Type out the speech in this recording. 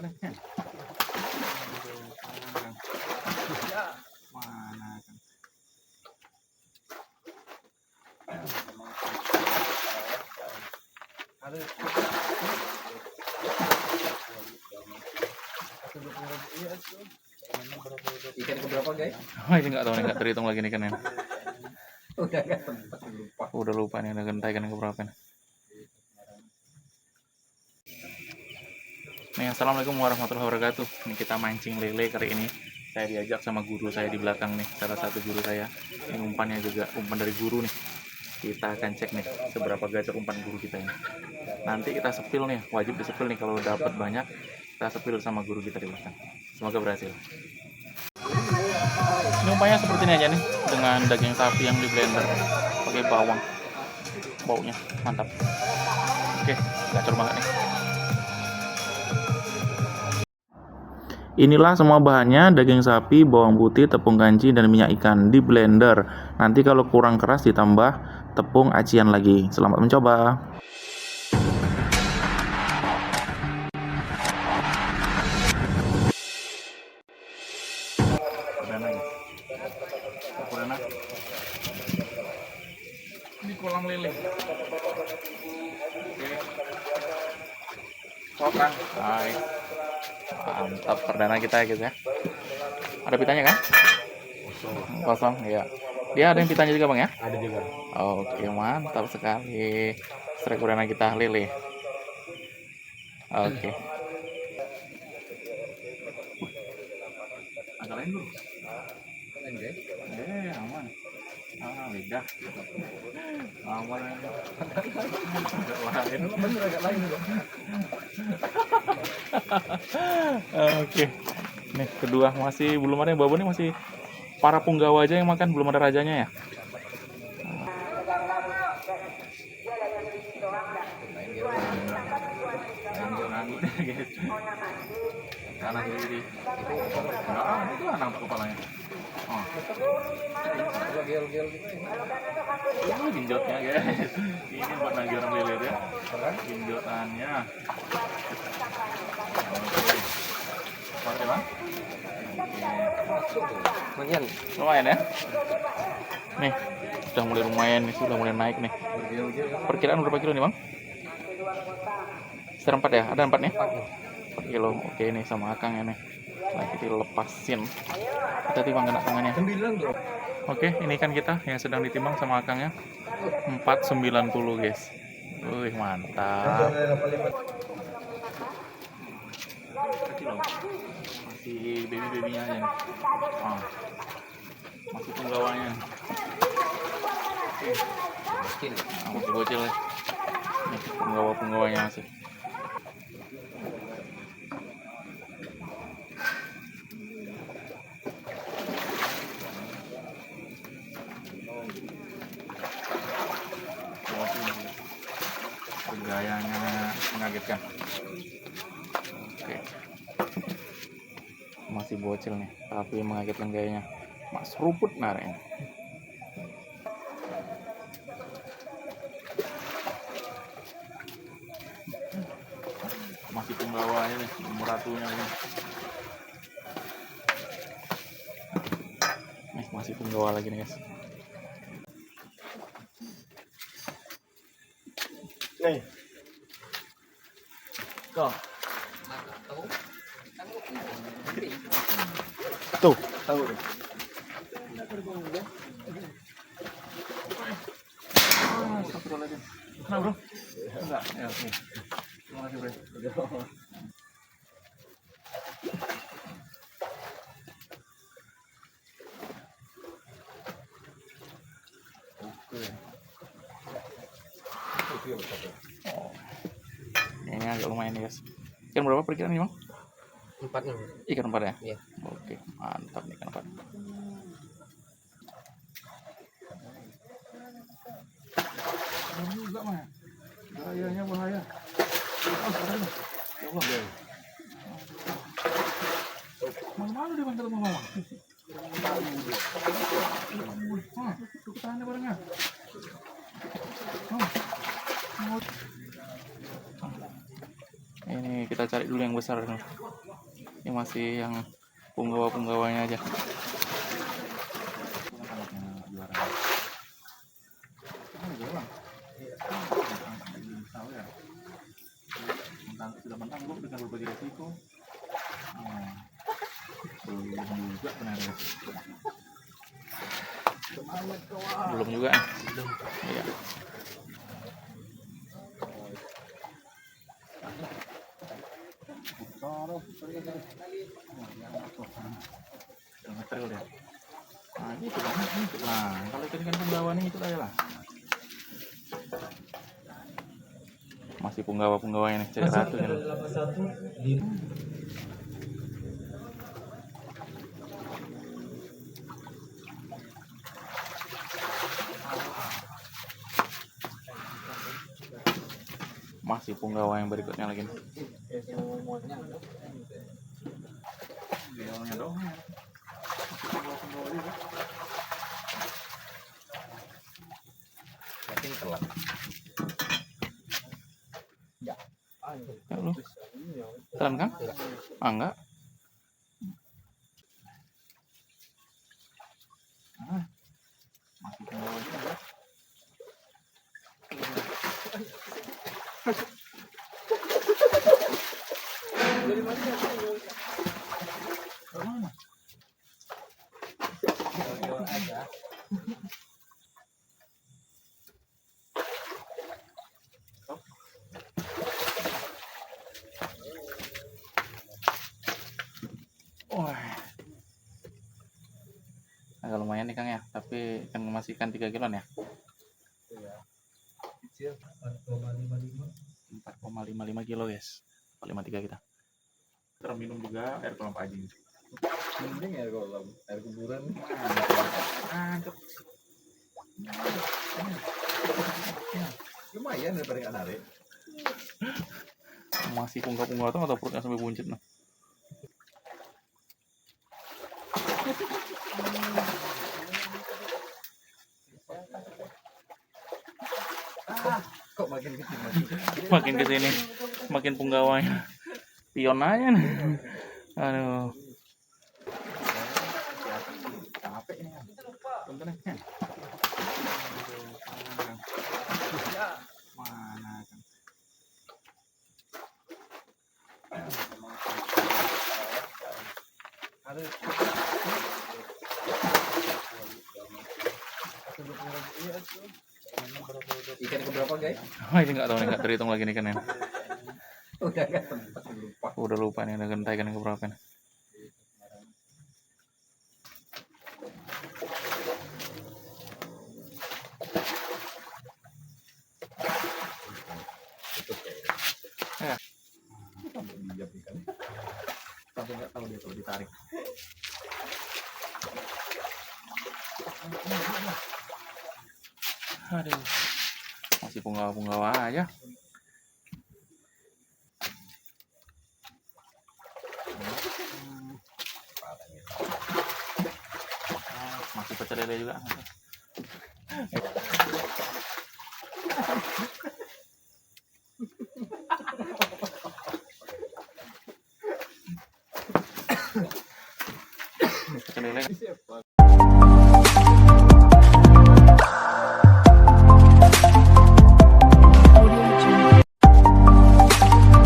nih. Mana kan? Ikan keberapa guys? Oh, ini nggak tahu nih, nggak terhitung lagi nih kan ya. Udah nggak sempat lupa. Udah lupa nih, udah gentai kan yang keberapa nih. Nih, assalamualaikum warahmatullahi wabarakatuh. Ini kita mancing lele kali ini. Saya diajak sama guru saya di belakang nih, salah satu guru saya. Ini umpannya juga umpan dari guru nih. Kita akan cek nih seberapa gacor umpan guru kita ini. Nanti kita sepil nih, wajib disepil nih kalau dapat banyak. Kita sepil sama guru kita di belakang. Semoga berhasil. Ini umpannya seperti ini aja nih, dengan daging sapi yang di blender, pakai bawang. Baunya mantap. Oke, gacor banget nih. Inilah semua bahannya, daging sapi, bawang putih, tepung kanci, dan minyak ikan di blender. Nanti kalau kurang keras ditambah tepung acian lagi. Selamat mencoba. Di kolam lele. Oke. Hai. Mantap, perdana kita ya guys ya. Ada pitanya kan? Kosong, ya. Dia ada yang pitanya juga bang ya? Ada juga. Oke, mantap sekali. Strike perdana kita lele. Oke. Agak lain dulu. Lain guys. Aman. Lidah. Aman. Agak lain. Bener agak lain juga. Oke. Nih kedua masih belum ada yang bawa nih, masih para punggawa aja yang makan, belum ada rajanya ya. Kanan kiri. Itu anak kepalanya. Oh. Gel-gel gitu ya. Ini genjotnya guys. Ini buat nagih orang lele ya. Genjotannya. Oke. Mantap bang. Lumayan. Lumayan ya. Nih, sudah mulai lumayan nih, sudah mulai naik nih. Perkiraan berapa kilo nih bang? Sekitar 4 ya? Ada 4 nih? 4 kilo. Oke nih sama akangnya nih. Lagi dilepasin. Hati-hati bang, kena tangannya. 9 bro. Oke, ini kan kita yang sedang ditimbang sama akangnya. 490 guys. Wih mantap. Masih baby-babynya aja nih. Oh. Masih penggawanya. Masih bocil ya. Nih, penggawa-penggawanya masih. Gayanya mengagetkan. Oke. Masih bocil nih, tapi mengagetkan gayanya. Mas seruput narenya. Masih penggawanya nih, meratunya nih. Nih masih penggawa lagi nih guys. Nih. Tuh. Tahu. Nah bro, enggak, ya oke. Terima kasih bro. Oh, ini agak lumayan nih guys. Ikan berapa perkiraan nih bang? 4 nih. Ikan 4 ya? Iya. Oke, mantap nih ikan 4. Juga mah. Bahayanya bahaya. Oh, sekarang. Ya Allah. Malu-malu dia bantar sama mama. Tahan deh barengnya. Ini kita cari dulu yang besar dulu. Ini masih yang punggawa-punggawanya aja. Sudah mentang lu dengan berbagi resiko. Belum juga benar. Belum juga. Iya. Material ya. Nah, ini itu kan, itu lah. Kalau ikan punggawa nih itu aja lah. Masih punggawa ini, cari ratu kan. Masih punggawa yang berikutnya lagi. Gelnya dong. Tapi telat. Ya lu. Telan kan? Ah, enggak. Masih punggawa juga. Dari mana? Mana? Aja. Wah. Agak lumayan nih Kang ya, tapi kan masih ikan 3 kilon ya. Iya. Kecil 4,55. 4,55 kilo guys. 4,53 kita. Terminum juga air kolam Pak Haji. Mending air kolam, air kuburan. Mantap. Lumayan daripada nggak narik. Masih punggawa tuh atau perutnya sampai buncit nah. Kok makin kecil Makin kesini makin punggawanya pion aja nih. Aduh. Capek ini. Bentar nih. Mana kan? Ikan keberapa guys? Oh, ini nggak tahu nih, nggak terhitung lagi nih kan ya. Udah nggak sempat lupa. Udah lupa nih, udah gentai kan keberapa nih. Ya. Sampai nggak tahu dia kalau ditarik. Aduh, masih punggawa aja. Masih pecel lele juga. Pecel lele.